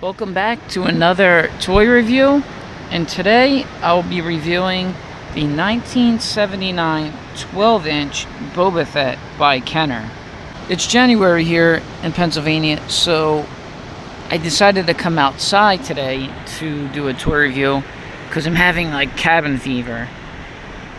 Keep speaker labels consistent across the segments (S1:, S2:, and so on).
S1: Welcome back to another toy review, and today I'll be reviewing the 1979 12-inch Boba Fett by Kenner. It's January here in Pennsylvania, so I decided to come outside today to do a toy review because I'm having like cabin fever.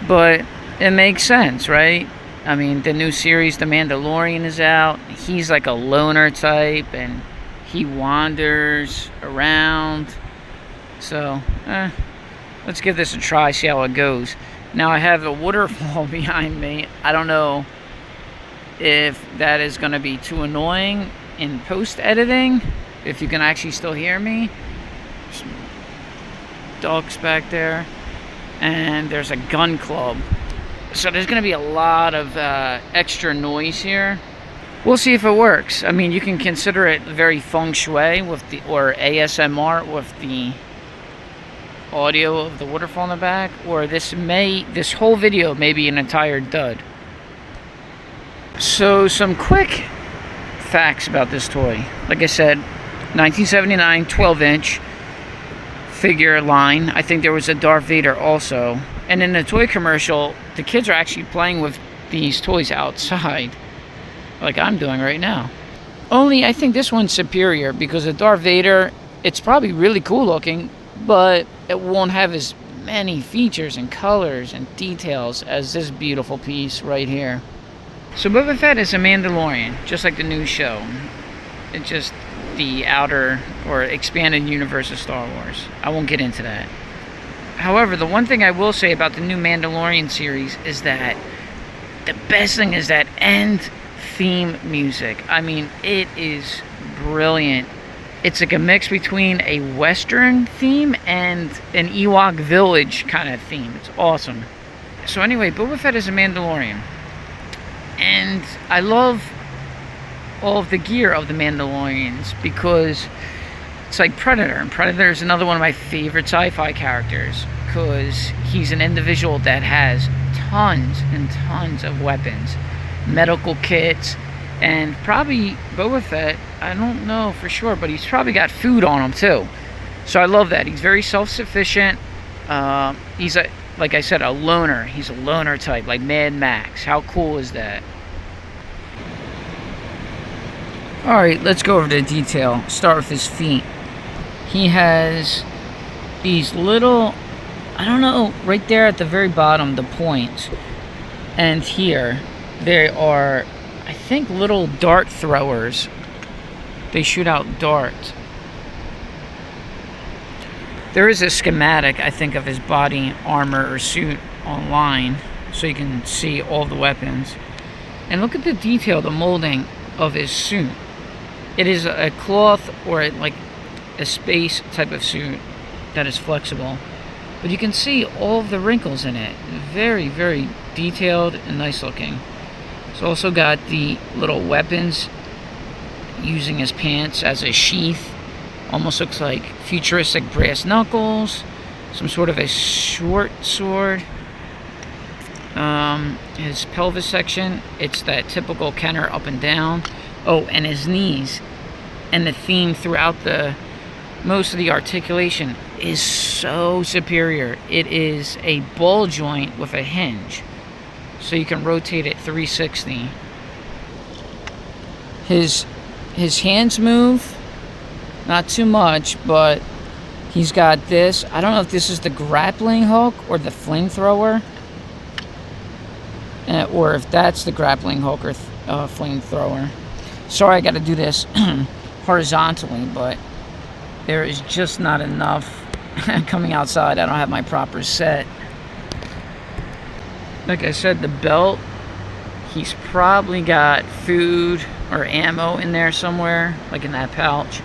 S1: But it makes sense, right? I mean, the new series, The Mandalorian, is out. He's like a loner type, and he wanders around. So, let's give this a try, see how it goes. Now, I have a waterfall behind me. I don't know if that is going to be too annoying in post-editing, if you can actually still hear me. Some dogs back there. And there's a gun club. So there's going to be a lot of extra noise here. We'll see if it works. I mean, you can consider it very feng shui with the, or ASMR with the audio of the waterfall in the back, or this whole video may be an entire dud. So some quick facts about this toy. Like I said, 1979 12-inch figure line. I think there was a Darth Vader also. And in the toy commercial, the kids are actually playing with these toys outside, like I'm doing right now. Only I think this one's superior because the Darth Vader, it's probably really cool looking, but it won't have as many features and colors and details as this beautiful piece right here. So Boba Fett is a Mandalorian, just like the new show. It's just the outer or expanded universe of Star Wars. I won't get into that. However, the one thing I will say about the new Mandalorian series is that the best thing is that end theme music. I mean, it is brilliant. It's like a mix between a Western theme and an Ewok village kind of theme. It's awesome. So anyway, Boba Fett is a Mandalorian. And I love all of the gear of the Mandalorians because it's like Predator. And Predator is another one of my favorite sci-fi characters because he's an individual that has tons and tons of weapons, medical kits, and probably Boba Fett, I don't know for sure, but he's probably got food on him too. So I love that. He's very self-sufficient. He's, like I said, a loner. He's a loner type, like Mad Max. How cool is that? Alright, let's go over the detail. Start with his feet. He has these little, I don't know, right there at the very bottom, the points. And here, they are, I think, little dart throwers. They shoot out darts. There is a schematic, I think, of his body armor or suit online, so you can see all the weapons. And look at the detail, the molding of his suit. It is a cloth or like a space type of suit that is flexible. But you can see all of the wrinkles in it. Very, very detailed and nice looking. It's also got the little weapons using his pants as a sheath. Almost looks like futuristic brass knuckles. Some sort of a short sword. His pelvis section, it's that typical Kenner up and down. Oh, and his knees. And the theme throughout most of the articulation is so superior. It is a ball joint with a hinge, so you can rotate it 360. His hands move, not too much, but he's got this. I don't know if this is the grappling hook or the flamethrower, or if that's the grappling hook or flamethrower. Sorry, I got to do this horizontally, but there is just not enough coming outside. I don't have my proper set. Like I said, the belt, he's probably got food or ammo in there somewhere, like in that pouch.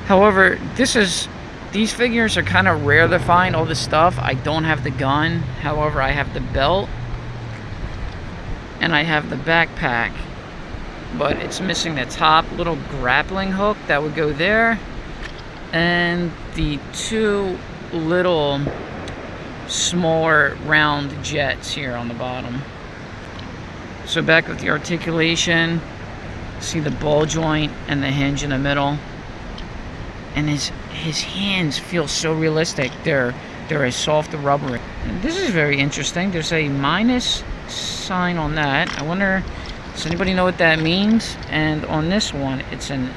S1: However, these figures are kind of rare to find, all this stuff. I don't have the gun. However, I have the belt and I have the backpack, but it's missing the top little grappling hook that would go there, and the two little smaller round jets here on the bottom. So back with the articulation, see the ball joint and the hinge in the middle. and his hands feel so realistic. They're a soft rubber. And this is very interesting. There's a minus sign on that. I wonder, does anybody know what that means? And on this one, it's an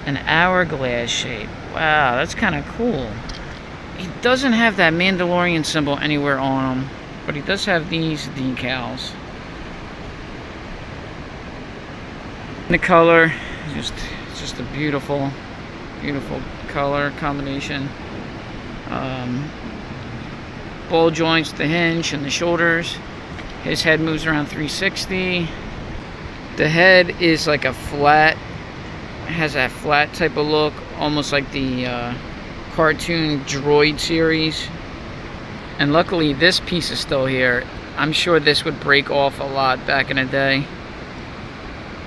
S1: hourglass shape. Wow, that's kind of cool. He doesn't have that Mandalorian symbol anywhere on him, but he does have these decals. The color, it's just a beautiful color combination. Ball joints, the hinge, and the shoulders. His head moves around 360. The head is like a flat, has that flat type of look, almost like the cartoon droid series. And luckily this piece is still here. I'm sure this would break off a lot back in the day.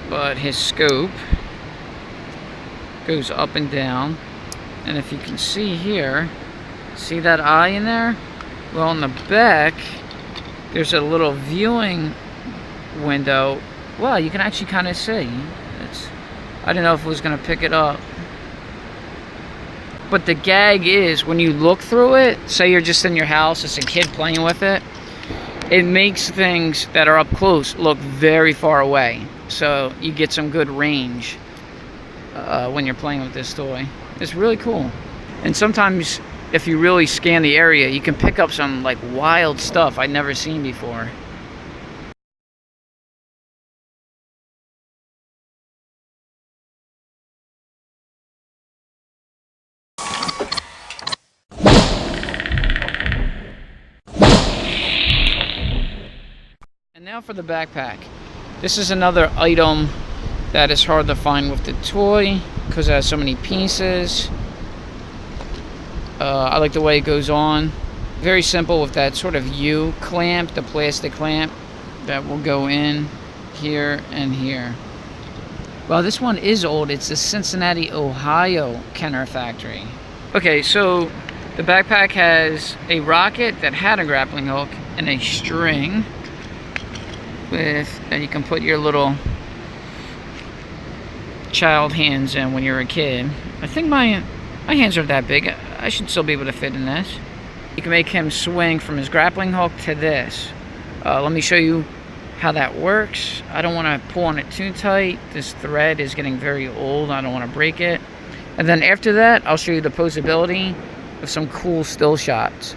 S1: But his scope goes up and down. And if you can see here, see that eye in there? Well, on the back, there's a little viewing window. Well, you can actually kind of see. I don't know if it was going to pick it up. But the gag is, when you look through it, say you're just in your house as a kid playing with it, it makes things that are up close look very far away. So you get some good range when you're playing with this toy. It's really cool. And sometimes, if you really scan the area, you can pick up some like wild stuff I'd never seen before. And now for the backpack. This is another item that is hard to find with the toy because it has so many pieces. I like the way it goes on. Very simple with that sort of U clamp, the plastic clamp that will go in here and here. Well, this one is old. It's the Cincinnati, Ohio Kenner factory. Okay, so the backpack has a rocket that had a grappling hook and a string and you can put your little child hands in when you're a kid. I think my hands aren't that big. I should still be able to fit in this. You can make him swing from his grappling hook to this. Let me show you how that works. I don't want to pull on it too tight. This thread is getting very old. I don't want to break it. And then after that, I'll show you the posability of some cool still shots.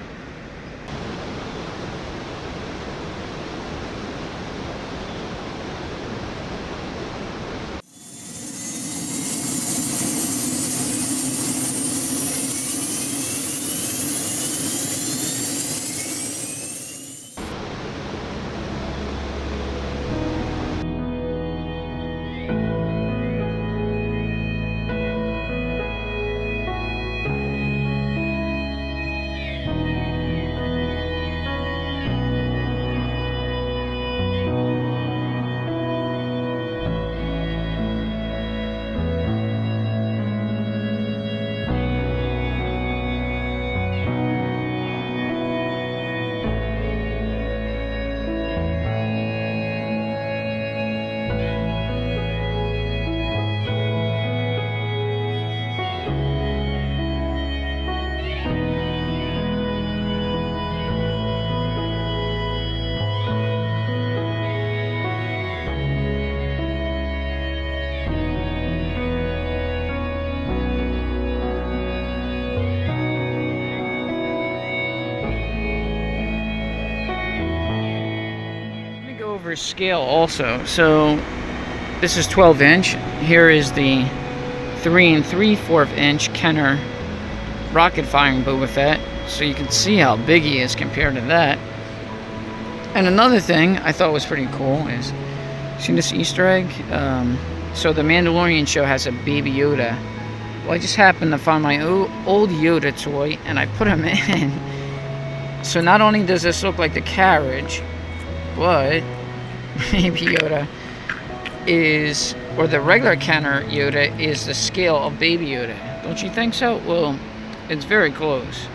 S1: Scale also. So this is 12 inch. Here is the 3 3/4 inch Kenner rocket firing Boba Fett. So you can see how big he is compared to that. And another thing I thought was pretty cool is, see this Easter egg? So the Mandalorian show has a baby Yoda. Well, I just happened to find my old Yoda toy and I put him in. So not only does this look like the carriage, but Baby Yoda is, or the regular Kenner Yoda is the scale of Baby Yoda. Don't you think so? Well, it's very close.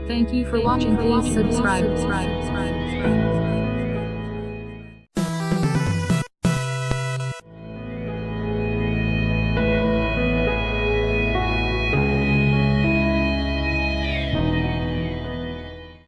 S2: Thank you for watching. Please subscribe.